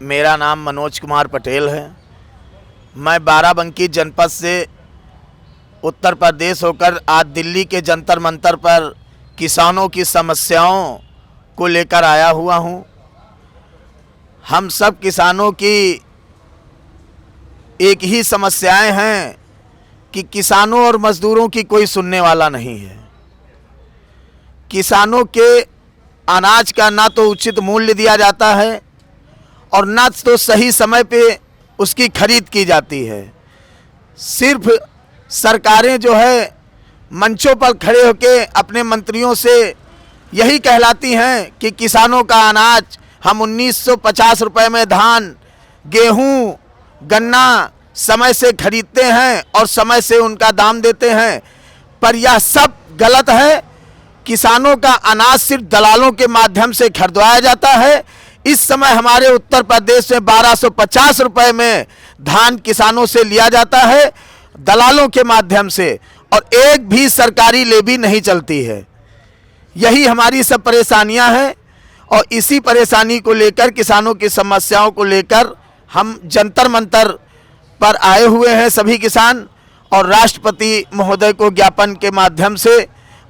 मेरा नाम मनोज कुमार पटेल है। मैं बाराबंकी जनपद से उत्तर प्रदेश होकर आज दिल्ली के जंतर मंतर पर किसानों की समस्याओं को लेकर आया हुआ हूं। हम सब किसानों की एक ही समस्याएं हैं कि किसानों और मजदूरों की कोई सुनने वाला नहीं है। किसानों के अनाज का ना तो उचित मूल्य दिया जाता है और ना तो सही समय पे उसकी खरीद की जाती है। सिर्फ सरकारें जो है मंचों पर खड़े होकर अपने मंत्रियों से यही कहलाती हैं कि किसानों का अनाज हम 1950 रुपए में धान, गेहूं, गन्ना समय से खरीदते हैं और समय से उनका दाम देते हैं, पर यह सब गलत है। किसानों का अनाज सिर्फ दलालों के माध्यम से खरीदवाया जाता है। इस समय हमारे उत्तर प्रदेश में 1250 रुपए में धान किसानों से लिया जाता है दलालों के माध्यम से, और एक भी सरकारी लेवी नहीं चलती है। यही हमारी सब परेशानियां हैं और इसी परेशानी को लेकर, किसानों की समस्याओं को लेकर हम जंतर मंतर पर आए हुए हैं सभी किसान, और राष्ट्रपति महोदय को ज्ञापन के माध्यम से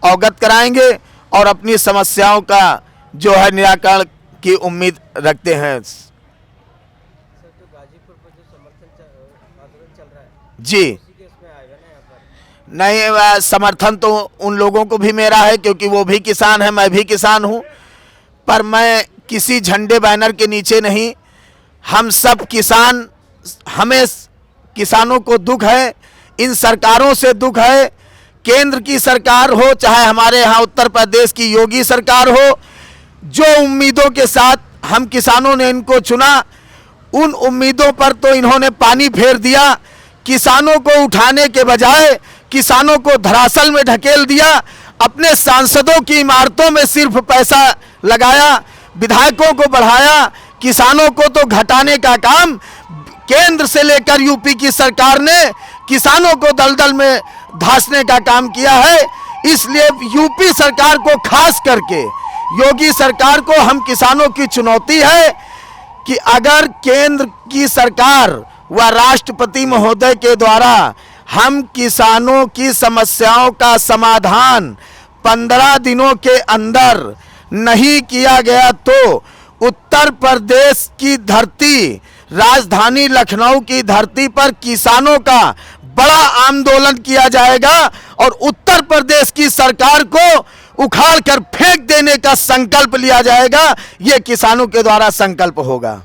अवगत कराएंगे और अपनी समस्याओं का जो है निराकरण की उम्मीद रखते हैं। सर, तो गाजीपुर पर जो समर्थन आंदोलन चल रहा है जी, उसी के इसमें आएगा ना यहाँ पर? नहीं, समर्थन तो उन लोगों को भी मेरा है क्योंकि वो भी किसान है, मैं भी किसान हूँ, पर मैं किसी झंडे बैनर के नीचे नहीं। हम सब किसान, हमें किसानों को दुख है, इन सरकारों से दुख है। केंद्र की सरकार हो चाहे हमारे यहाँ उत्तर प्रदेश की योगी सरकार हो, जो उम्मीदों के साथ हम किसानों ने इनको चुना, उन उम्मीदों पर तो इन्होंने पानी फेर दिया। किसानों को उठाने के बजाय किसानों को धरातल में ढकेल दिया। अपने सांसदों की इमारतों में सिर्फ पैसा लगाया, विधायकों को बढ़ाया, किसानों को तो घटाने का काम केंद्र से लेकर यूपी की सरकार ने किसानों को दलदल में धंसने का काम किया है। इसलिए यूपी सरकार को, खास करके योगी सरकार को, हम किसानों की चुनौती है कि अगर केंद्र की सरकार व राष्ट्रपति महोदय के द्वारा हम किसानों की समस्याओं का समाधान 15 दिनों के अंदर नहीं किया गया तो उत्तर प्रदेश की धरती, राजधानी लखनऊ की धरती पर किसानों का बड़ा आंदोलन किया जाएगा और उत्तर प्रदेश की सरकार को उखाड़ कर फेंक देने का संकल्प लिया जाएगा। ये किसानों के द्वारा संकल्प होगा।